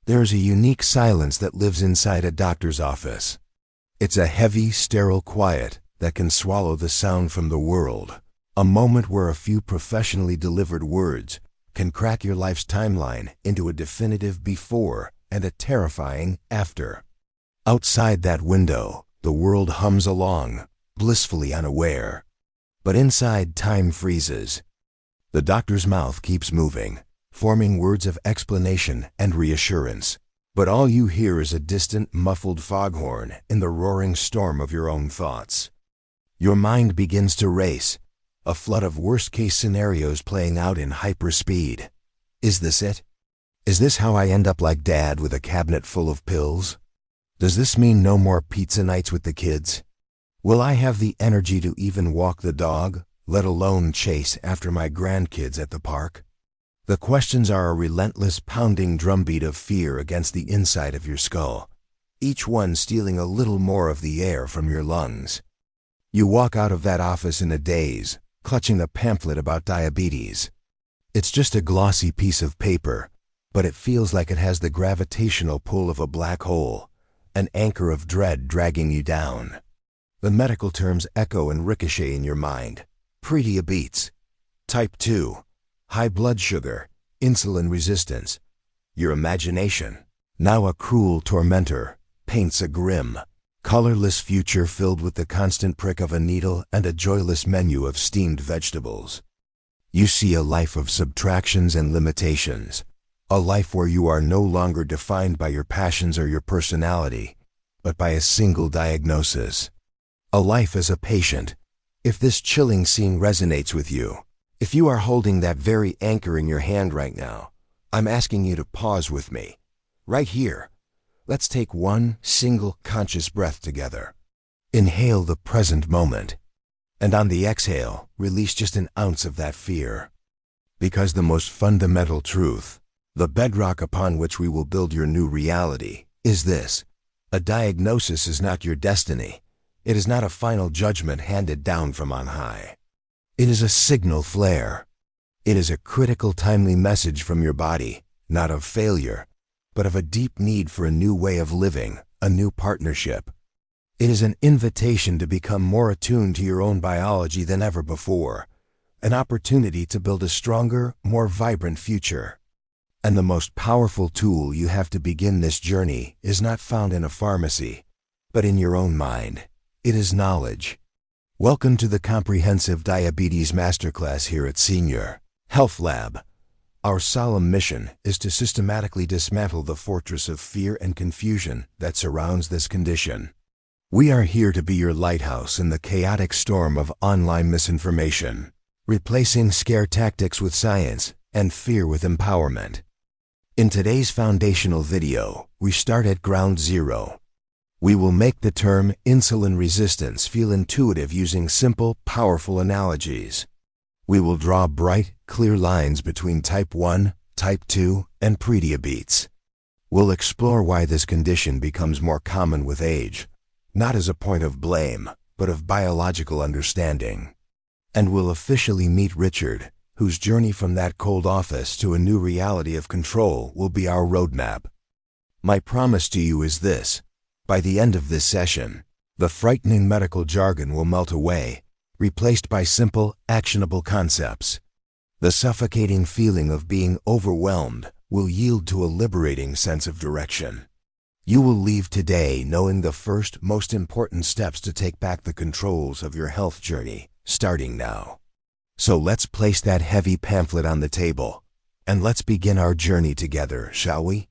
There is a unique silence that lives inside a doctor's office. It's a heavy, sterile quiet that can swallow the sound from the world. A moment where a few professionally delivered words can crack your life's timeline into a definitive before and a terrifying after. Outside that window, the world hums along, blissfully unaware. But inside, time freezes. The doctor's mouth keeps moving, forming words of explanation and reassurance. But all you hear is a distant, muffled foghorn in the roaring storm of your own thoughts. Your mind begins to race, a flood of worst-case scenarios playing out in hyperspeed. Is this it? Is this how I end up like Dad with a cabinet full of pills? Does this mean no more pizza nights with the kids? Will I have the energy to even walk the dog, let alone chase after my grandkids at the park? The questions are a relentless pounding drumbeat of fear against the inside of your skull, each one stealing a little more of the air from your lungs. You walk out of that office in a daze, clutching a pamphlet about diabetes. It's just a glossy piece of paper, but it feels like it has the gravitational pull of a black hole, an anchor of dread dragging you down. The medical terms echo and ricochet in your mind. Prediabetes, type 2, high blood sugar, insulin resistance. Your imagination, now a cruel tormentor, paints a grim, colorless future filled with the constant prick of a needle and a joyless menu of steamed vegetables. You see a life of subtractions and limitations, a life where you are no longer defined by your passions or your personality, but by a single diagnosis. A life as a patient. If this chilling scene resonates with you, if you are holding that very anchor in your hand right now, I'm asking you to pause with me. Right here. Let's take one single conscious breath together. Inhale the present moment. And on the exhale, release just an ounce of that fear. Because the most fundamental truth, the bedrock upon which we will build your new reality, is this. A diagnosis is not your destiny. It is not a final judgment handed down from on high. It is a signal flare. It is a critical, timely message from your body, not of failure, but of a deep need for a new way of living, a new partnership. It is an invitation to become more attuned to your own biology than ever before, an opportunity to build a stronger, more vibrant future. And the most powerful tool you have to begin this journey is not found in a pharmacy, but in your own mind. It is knowledge. Welcome to the comprehensive Diabetes Masterclass here at Senior Health Lab. Our solemn mission is to systematically dismantle the fortress of fear and confusion that surrounds this condition. We are here to be your lighthouse in the chaotic storm of online misinformation, replacing scare tactics with science and fear with empowerment. In today's foundational video, we start at ground zero. We will make the term insulin resistance feel intuitive using simple, powerful analogies. We will draw bright, clear lines between type 1, type 2, and prediabetes. We'll explore why this condition becomes more common with age, not as a point of blame, but of biological understanding. And we'll officially meet Richard, whose journey from that cold office to a new reality of control will be our roadmap. My promise to you is this. By the end of this session, the frightening medical jargon will melt away, replaced by simple, actionable concepts. The suffocating feeling of being overwhelmed will yield to a liberating sense of direction. You will leave today knowing the first, most important steps to take back the controls of your health journey, starting now. So let's place that heavy pamphlet on the table, and let's begin our journey together, shall we?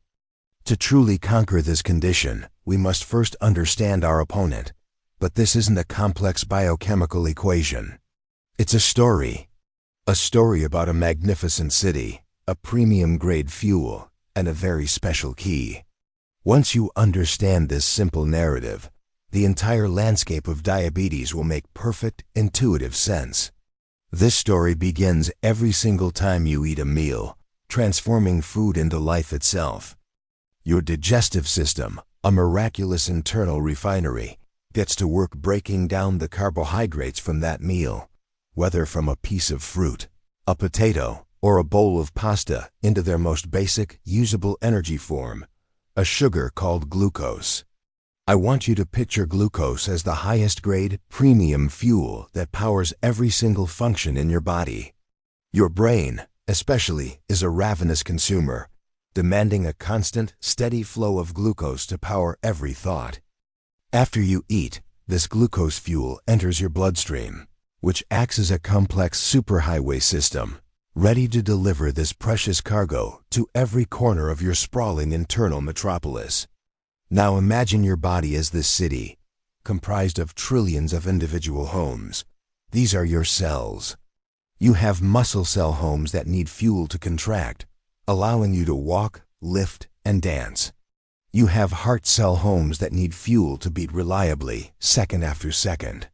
To truly conquer this condition, we must first understand our opponent. But this isn't a complex biochemical equation. It's a story about a magnificent city, a premium-grade fuel, and a very special key. Once you understand this simple narrative, the entire landscape of diabetes will make perfect, intuitive sense. This story begins every single time you eat a meal, transforming food into life itself. Your digestive system, a miraculous internal refinery, gets to work breaking down the carbohydrates from that meal, whether from a piece of fruit, a potato, or a bowl of pasta, into their most basic, usable energy form, a sugar called glucose. I want you to picture glucose as the highest grade, premium fuel that powers every single function in your body. Your brain, especially, is a ravenous consumer, demanding a constant, steady flow of glucose to power every thought. After you eat, this glucose fuel enters your bloodstream, which acts as a complex superhighway system, ready to deliver this precious cargo to every corner of your sprawling internal metropolis. Now imagine your body as this city, comprised of trillions of individual homes. These are your cells. You have muscle cell homes that need fuel to contract, allowing you to walk, lift, and dance. You have heart cell homes that need fuel to beat reliably, second after second.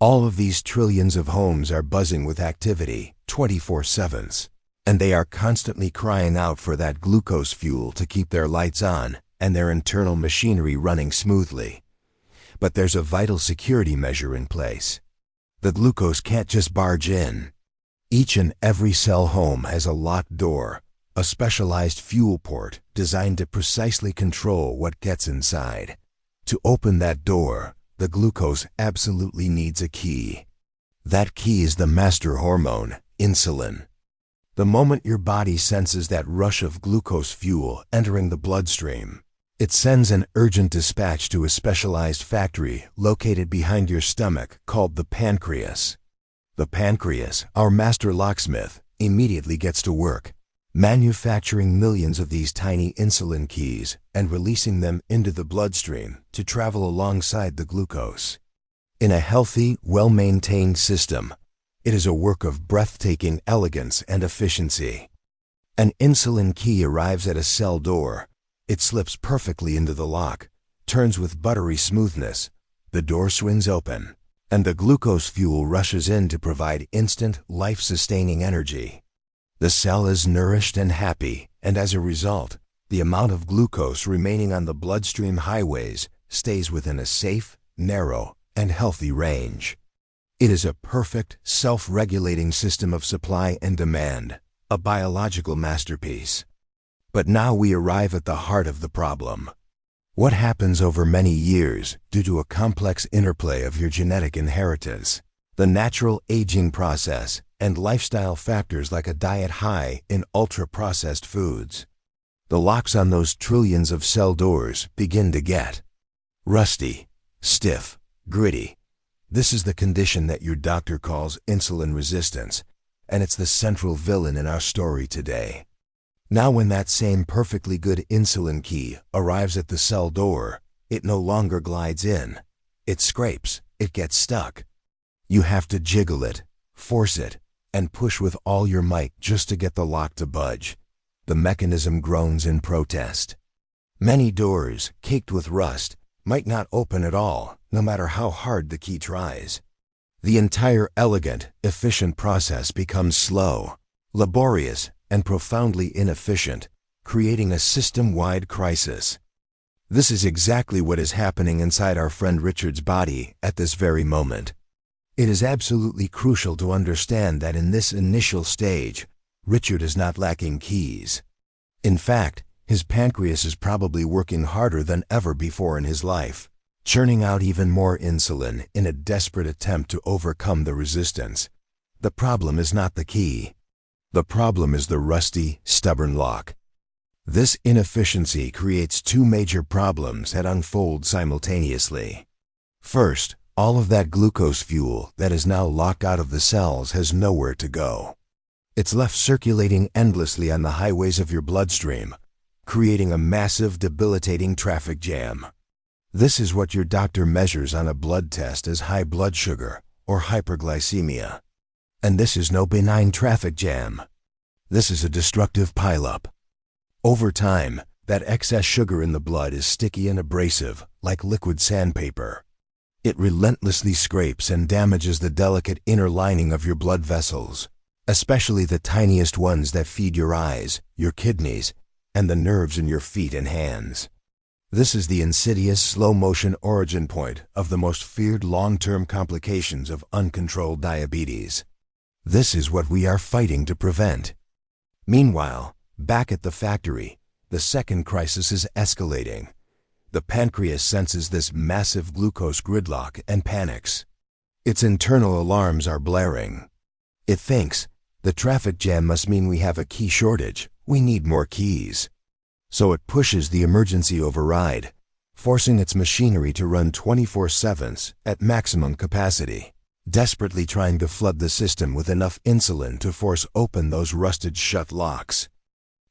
All of these trillions of homes are buzzing with activity, 24/7, and they are constantly crying out for that glucose fuel to keep their lights on and their internal machinery running smoothly. But there's a vital security measure in place. The glucose can't just barge in. Each and every cell home has a locked door, a specialized fuel port designed to precisely control what gets inside. To open that door, the glucose absolutely needs a key. That key is the master hormone, insulin. The moment your body senses that rush of glucose fuel entering the bloodstream, it sends an urgent dispatch to a specialized factory located behind your stomach called the pancreas. The pancreas, our master locksmith, immediately gets to work, manufacturing millions of these tiny insulin keys and releasing them into the bloodstream to travel alongside the glucose. In a healthy, well-maintained system, it is a work of breathtaking elegance and efficiency. An insulin key arrives at a cell door. It slips perfectly into the lock, turns with buttery smoothness, the door swings open, and the glucose fuel rushes in to provide instant, life-sustaining energy. The cell is nourished and happy, and as a result, the amount of glucose remaining on the bloodstream highways stays within a safe, narrow, and healthy range. It is a perfect, self-regulating system of supply and demand, a biological masterpiece. But now we arrive at the heart of the problem. What happens over many years due to a complex interplay of your genetic inheritance, the natural aging process, and lifestyle factors like a diet high in ultra-processed foods? The locks on those trillions of cell doors begin to get rusty, stiff, gritty. This is the condition that your doctor calls insulin resistance, and it's the central villain in our story today. Now when that same perfectly good insulin key arrives at the cell door, it no longer glides in. It scrapes, it gets stuck. You have to jiggle it, force it, and push with all your might just to get the lock to budge. The mechanism groans in protest. Many doors, caked with rust, might not open at all, no matter how hard the key tries. The entire elegant, efficient process becomes slow, laborious, and profoundly inefficient, creating a system-wide crisis. This is exactly what is happening inside our friend Richard's body at this very moment. It is absolutely crucial to understand that in this initial stage, Richard is not lacking keys. In fact, his pancreas is probably working harder than ever before in his life, churning out even more insulin in a desperate attempt to overcome the resistance. The problem is not the key. The problem is the rusty, stubborn lock. This inefficiency creates two major problems that unfold simultaneously. First, all of that glucose fuel that is now locked out of the cells has nowhere to go. It's left circulating endlessly on the highways of your bloodstream, creating a massive, debilitating traffic jam. This is what your doctor measures on a blood test as high blood sugar or hyperglycemia. And this is no benign traffic jam. This is a destructive pileup. Over time, that excess sugar in the blood is sticky and abrasive, like liquid sandpaper. It relentlessly scrapes and damages the delicate inner lining of your blood vessels, especially the tiniest ones that feed your eyes, your kidneys, and the nerves in your feet and hands. This is the insidious, slow-motion origin point of the most feared long-term complications of uncontrolled diabetes. This is what we are fighting to prevent. Meanwhile, back at the factory, the second crisis is escalating. The pancreas senses this massive glucose gridlock and panics. Its internal alarms are blaring. It thinks, the traffic jam must mean we have a key shortage. We need more keys. So it pushes the emergency override, forcing its machinery to run 24/7 at maximum capacity, desperately trying to flood the system with enough insulin to force open those rusted shut locks.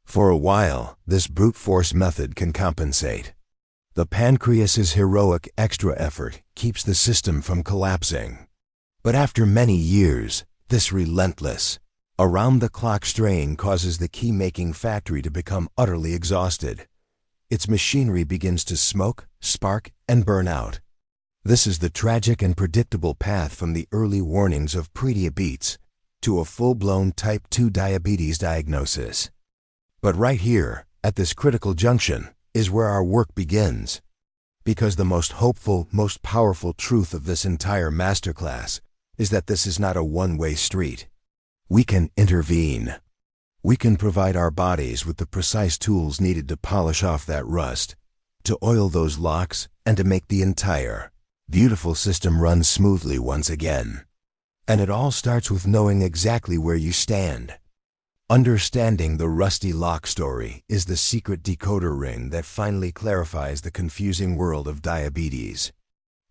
For a while, this brute force method can compensate. The pancreas's heroic extra effort keeps the system from collapsing. But after many years, this relentless, around-the-clock strain causes the key-making factory to become utterly exhausted. Its machinery begins to smoke, spark, and burn out. This is the tragic and predictable path from the early warnings of prediabetes to a full-blown type 2 diabetes diagnosis. But right here, at this critical junction, is where our work begins. Because the most hopeful, most powerful truth of this entire masterclass is that this is not a one-way street. We can intervene. We can provide our bodies with the precise tools needed to polish off that rust, to oil those locks, and to make the entire, beautiful system run smoothly once again. And it all starts with knowing exactly where you stand. Understanding the rusty lock story is the secret decoder ring that finally clarifies the confusing world of diabetes.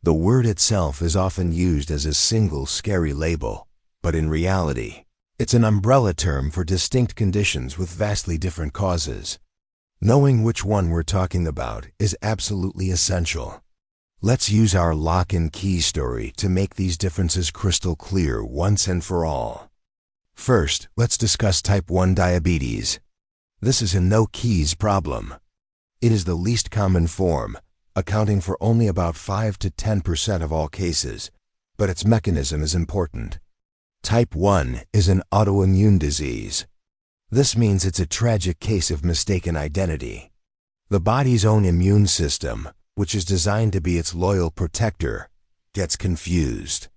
The word itself is often used as a single scary label, but in reality, it's an umbrella term for distinct conditions with vastly different causes. Knowing which one we're talking about is absolutely essential. Let's use our lock and key story to make these differences crystal clear once and for all. First, let's discuss type 1 diabetes. This is a no keys problem. It is the least common form, accounting for only about 5 to 10% of all cases, but its mechanism is important. Type 1 is an autoimmune disease. This means it's a tragic case of mistaken identity. The body's own immune system, which is designed to be its loyal protector, gets confused.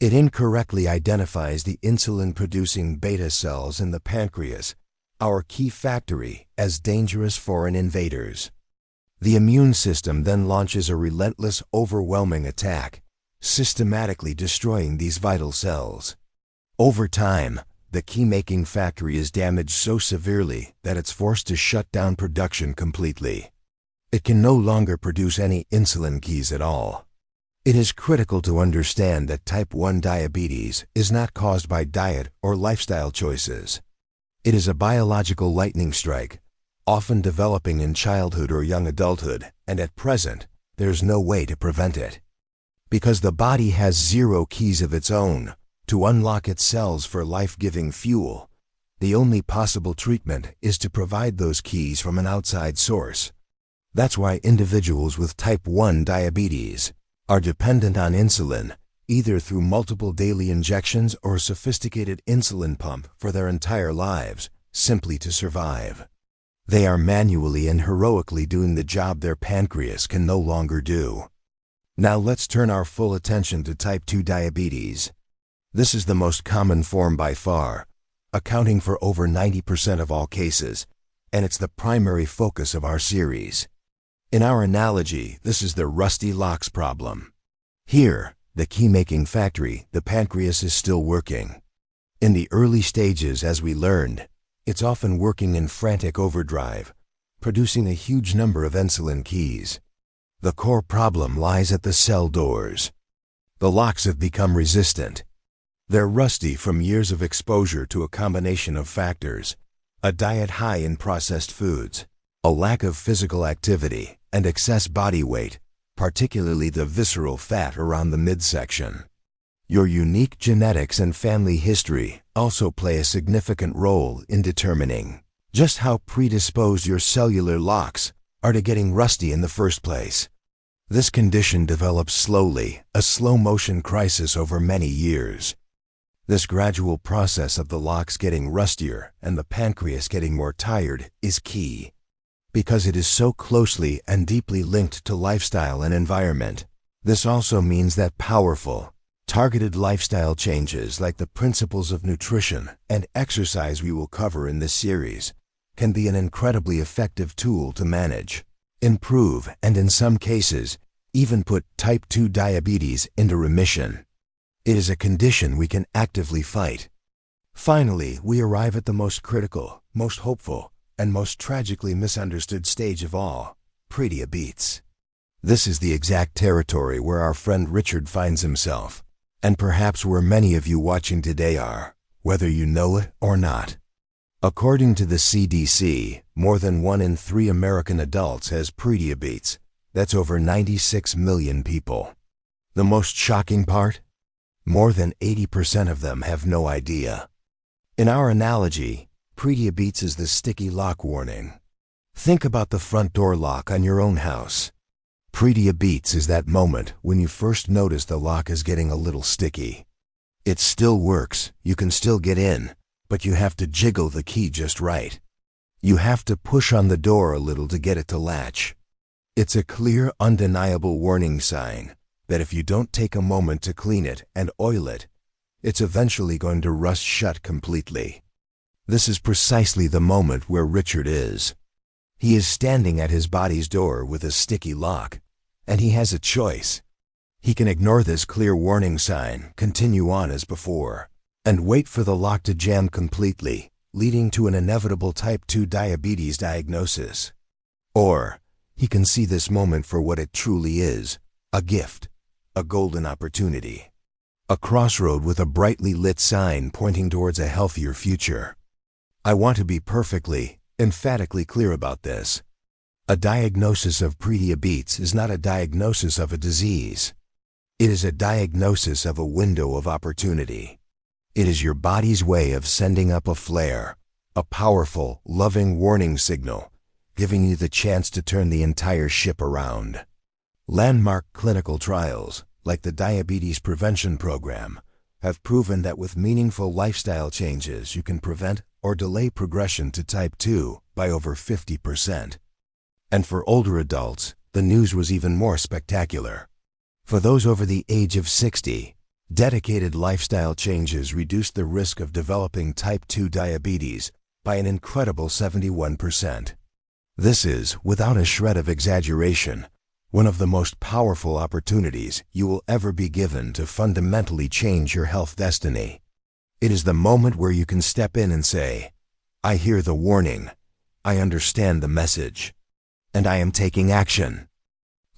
It incorrectly identifies the insulin-producing beta cells in the pancreas, our key factory, as dangerous foreign invaders. The immune system then launches a relentless, overwhelming attack, systematically destroying these vital cells. Over time, the key-making factory is damaged so severely that it's forced to shut down production completely. It can no longer produce any insulin keys at all. It is critical to understand that type 1 diabetes is not caused by diet or lifestyle choices. It is a biological lightning strike, often developing in childhood or young adulthood, and at present, there's no way to prevent it. Because the body has zero keys of its own to unlock its cells for life-giving fuel, the only possible treatment is to provide those keys from an outside source. That's why individuals with type 1 diabetes are dependent on insulin, either through multiple daily injections or a sophisticated insulin pump for their entire lives, simply to survive. They are manually and heroically doing the job their pancreas can no longer do. Now let's turn our full attention to type 2 diabetes. This is the most common form by far, accounting for over 90% of all cases, and it's the primary focus of our series. In our analogy, this is the rusty locks problem. Here, the key-making factory, the pancreas, is still working. In the early stages, as we learned, it's often working in frantic overdrive, producing a huge number of insulin keys. The core problem lies at the cell doors. The locks have become resistant. They're rusty from years of exposure to a combination of factors: a diet high in processed foods, a lack of physical activity, and excess body weight, particularly the visceral fat around the midsection. Your unique genetics and family history also play a significant role in determining just how predisposed your cellular locks are to getting rusty in the first place. This condition develops slowly, a slow-motion crisis over many years. This gradual process of the locks getting rustier and the pancreas getting more tired is key. Because it is so closely and deeply linked to lifestyle and environment, this also means that powerful, targeted lifestyle changes like the principles of nutrition and exercise we will cover in this series can be an incredibly effective tool to manage, improve, and in some cases, even put type 2 diabetes into remission. It is a condition we can actively fight. Finally, we arrive at the most critical, most hopeful, and most tragically misunderstood stage of all, prediabetes. This is the exact territory where our friend Richard finds himself, and perhaps where many of you watching today are, whether you know it or not. According to the CDC, more than 1 in 3 American adults has prediabetes. That's over 96 million people. The most shocking part? More than 80% of them have no idea. In our analogy, prediabetes is the sticky lock warning. Think about the front door lock on your own house. Prediabetes is that moment when you first notice the lock is getting a little sticky. It still works, you can still get in, but you have to jiggle the key just right. You have to push on the door a little to get it to latch. It's a clear, undeniable warning sign that if you don't take a moment to clean it and oil it, it's eventually going to rust shut completely. This is precisely the moment where Richard is. He is standing at his body's door with a sticky lock, and he has a choice. He can ignore this clear warning sign, continue on as before, and wait for the lock to jam completely, leading to an inevitable type 2 diabetes diagnosis. Or he can see this moment for what it truly is, a gift, a golden opportunity. A crossroad with a brightly lit sign pointing towards a healthier future. I want to be perfectly, emphatically clear about this. A diagnosis of prediabetes is not a diagnosis of a disease. It is a diagnosis of a window of opportunity. It is your body's way of sending up a flare, a powerful, loving warning signal, giving you the chance to turn the entire ship around. Landmark clinical trials, like the Diabetes Prevention Program, have proven that with meaningful lifestyle changes you can prevent or delay progression to type 2 by over 50%. And for older adults, the news was even more spectacular. For those over the age of 60, dedicated lifestyle changes reduced the risk of developing type 2 diabetes by an incredible 71%. This is, without a shred of exaggeration, one of the most powerful opportunities you will ever be given to fundamentally change your health destiny. It is the moment where you can step in and say, I hear the warning, I understand the message, and I am taking action.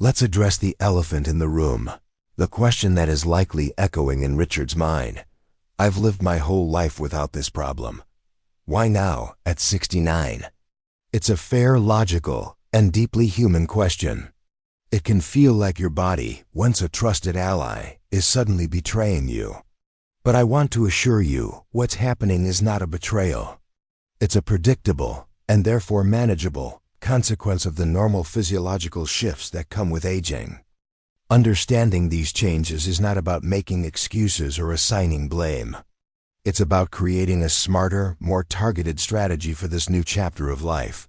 Let's address the elephant in the room, the question that is likely echoing in Richard's mind. I've lived my whole life without this problem. Why now, at 69? It's a fair, logical, and deeply human question. It can feel like your body, once a trusted ally, is suddenly betraying you. But I want to assure you, what's happening is not a betrayal. It's a predictable, and therefore manageable, consequence of the normal physiological shifts that come with aging. Understanding these changes is not about making excuses or assigning blame. It's about creating a smarter, more targeted strategy for this new chapter of life.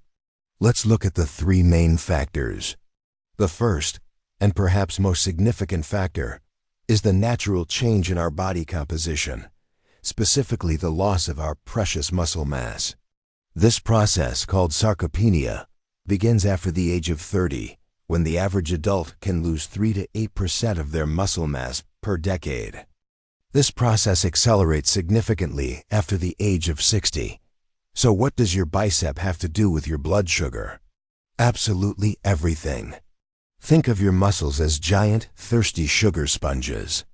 Let's look at the 3 main factors. The first, and perhaps most significant factor, is the natural change in our body composition, specifically the loss of our precious muscle mass. This process, called sarcopenia, begins after the age of 30, when the average adult can lose 3 to 8% of their muscle mass per decade. This process accelerates significantly after the age of 60. So what does your bicep have to do with your blood sugar? Absolutely everything. Think of your muscles as giant, thirsty sugar sponges.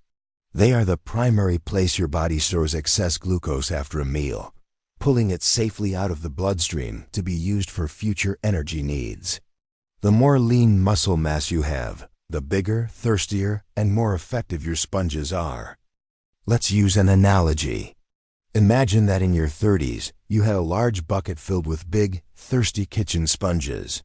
They are the primary place your body stores excess glucose after a meal, pulling it safely out of the bloodstream to be used for future energy needs. The more lean muscle mass you have, the bigger, thirstier, and more effective your sponges are. Let's use an analogy. Imagine that in your 30s, you had a large bucket filled with big, thirsty kitchen sponges.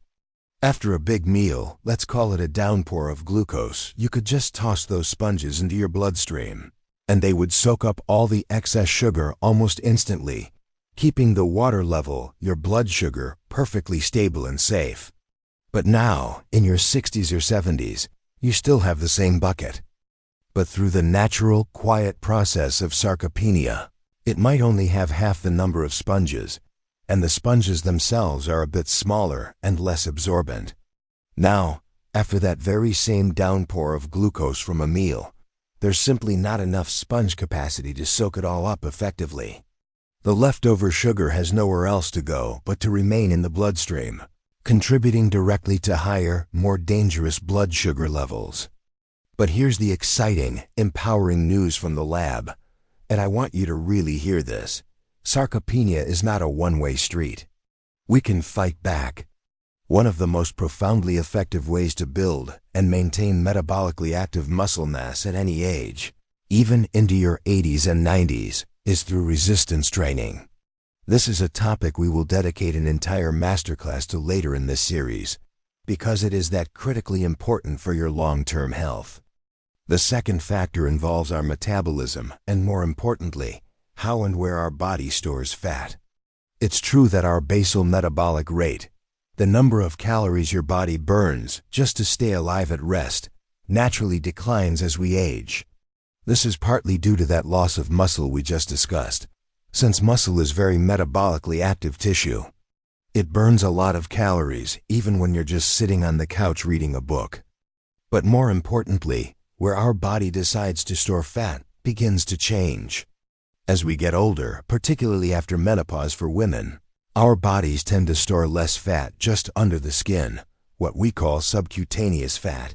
After a big meal, let's call it a downpour of glucose, you could just toss those sponges into your bloodstream, and they would soak up all the excess sugar almost instantly, keeping the water level, your blood sugar, perfectly stable and safe. But now, in your 60s or 70s, you still have the same bucket. But through the natural, quiet process of sarcopenia, it might only have half the number of sponges, and the sponges themselves are a bit smaller and less absorbent. Now, after that very same downpour of glucose from a meal, there's simply not enough sponge capacity to soak it all up effectively. The leftover sugar has nowhere else to go but to remain in the bloodstream, contributing directly to higher, more dangerous blood sugar levels. But here's the exciting, empowering news from the lab, and I want you to really hear this. Sarcopenia is not a one-way street. We can fight back. One of the most profoundly effective ways to build and maintain metabolically active muscle mass at any age, even into your 80s and 90s, is through resistance training. This is a topic we will dedicate an entire masterclass to later in this series, because it is that critically important for your long-term health. The second factor involves our metabolism and, more importantly, how and where our body stores fat. It's true that our basal metabolic rate, the number of calories your body burns just to stay alive at rest, naturally declines as we age. This is partly due to that loss of muscle we just discussed, since muscle is very metabolically active tissue. It burns a lot of calories even when you're just sitting on the couch reading a book. But more importantly, where our body decides to store fat begins to change. As we get older, particularly after menopause for women, our bodies tend to store less fat just under the skin, what we call subcutaneous fat,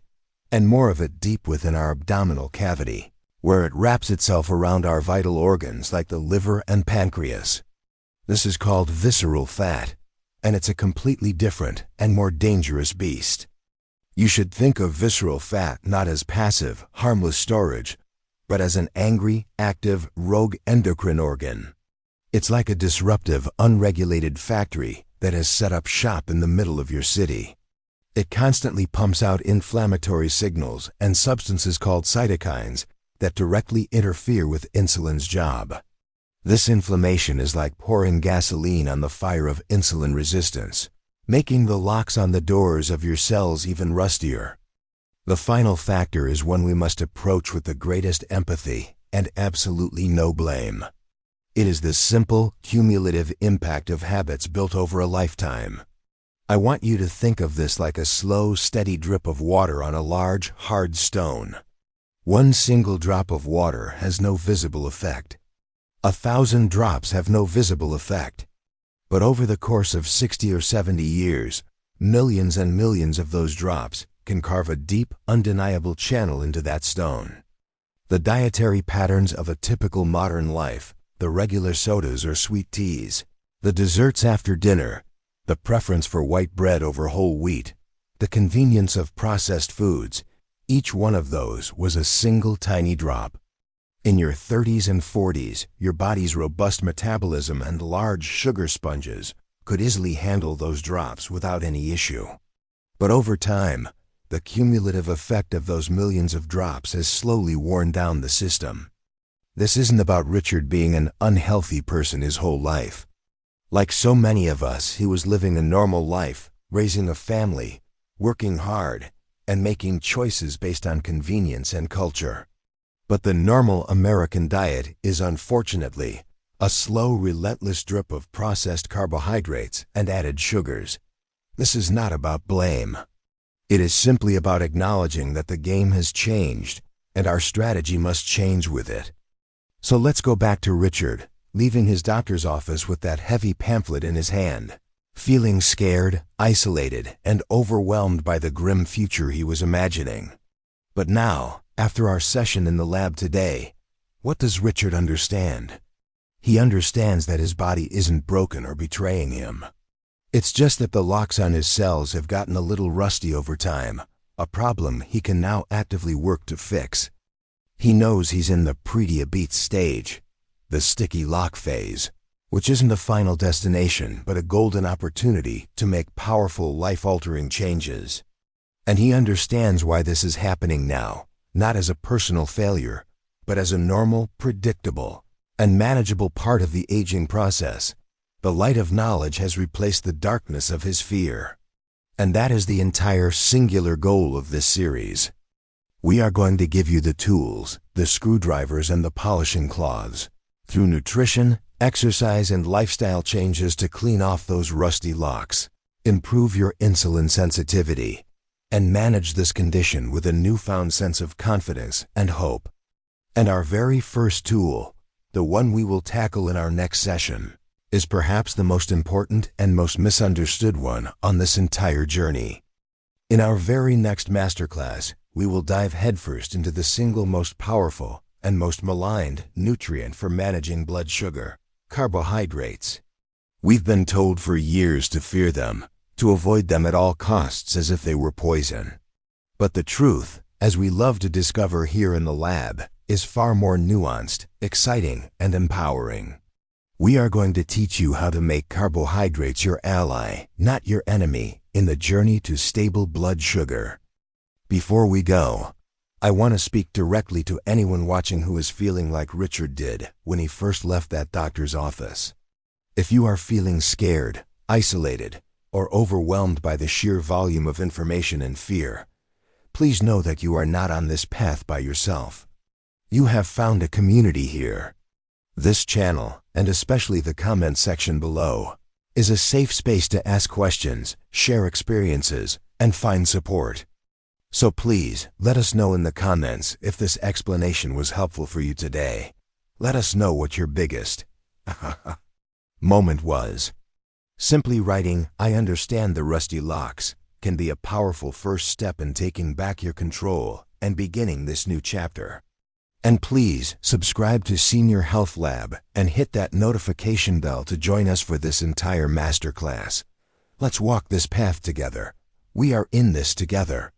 and more of it deep within our abdominal cavity, where it wraps itself around our vital organs like the liver and pancreas. This is called visceral fat, and it's a completely different and more dangerous beast. You should think of visceral fat not as passive, harmless storage, but as an angry, active, rogue endocrine organ. It's like a disruptive, unregulated factory that has set up shop in the middle of your city. It constantly pumps out inflammatory signals and substances called cytokines that directly interfere with insulin's job. This inflammation is like pouring gasoline on the fire of insulin resistance, making the locks on the doors of your cells even rustier. The final factor is one we must approach with the greatest empathy and absolutely no blame. It is the simple, cumulative impact of habits built over a lifetime. I want you to think of this like a slow, steady drip of water on a large, hard stone. One single drop of water has no visible effect. 1,000 drops have no visible effect. But over the course of 60 or 70 years, millions and millions of those drops can carve a deep, undeniable channel into that stone. The dietary patterns of a typical modern life, the regular sodas or sweet teas, the desserts after dinner, the preference for white bread over whole wheat, the convenience of processed foods, each one of those was a single tiny drop. In your 30s and 40s, your body's robust metabolism and large sugar sponges could easily handle those drops without any issue. But over time, the cumulative effect of those millions of drops has slowly worn down the system. This isn't about Richard being an unhealthy person his whole life. Like so many of us, he was living a normal life, raising a family, working hard, and making choices based on convenience and culture. But the normal American diet is unfortunately a slow, relentless drip of processed carbohydrates and added sugars. This is not about blame. It is simply about acknowledging that the game has changed and our strategy must change with it. So let's go back to Richard, leaving his doctor's office with that heavy pamphlet in his hand, feeling scared, isolated, and overwhelmed by the grim future he was imagining. But now, after our session in the lab today, what does Richard understand? He understands that his body isn't broken or betraying him. It's just that the locks on his cells have gotten a little rusty over time, a problem he can now actively work to fix. He knows he's in the Prediabetes stage, the sticky lock phase, which isn't a final destination but a golden opportunity to make powerful, life-altering changes. And he understands why this is happening now, not as a personal failure, but as a normal, predictable, and manageable part of the aging process. The light of knowledge has replaced the darkness of his fear. And that is the entire singular goal of this series. We are going to give you the tools, the screwdrivers, and the polishing cloths, through nutrition, Exercise and lifestyle changes to clean off those rusty locks, improve your insulin sensitivity, and manage this condition with a newfound sense of confidence and hope. And our very first tool, the one we will tackle in our next session, is perhaps the most important and most misunderstood one on this entire journey. In our very next masterclass, we will dive headfirst into the single most powerful and most maligned nutrient for managing blood sugar: carbohydrates. We've been told for years to fear them, to avoid them at all costs as if they were poison. But the truth, as we love to discover here in the lab, is far more nuanced, exciting, and empowering. We are going to teach you how to make carbohydrates your ally, not your enemy, in the journey to stable blood sugar. Before we go, I want to speak directly to anyone watching who is feeling like Richard did when he first left that doctor's office. If you are feeling scared, isolated, or overwhelmed by the sheer volume of information and fear, please know that you are not on this path by yourself. You have found a community here. This channel, and especially the comment section below, is a safe space to ask questions, share experiences, and find support. So please, let us know in the comments if this explanation was helpful for you today. Let us know what your biggest moment was. Simply writing, "I understand the rusty locks," can be a powerful first step in taking back your control and beginning this new chapter. And please, subscribe to Senior Health Lab and hit that notification bell to join us for this entire masterclass. Let's walk this path together. We are in this together.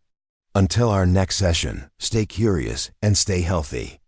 Until our next session, stay curious and stay healthy.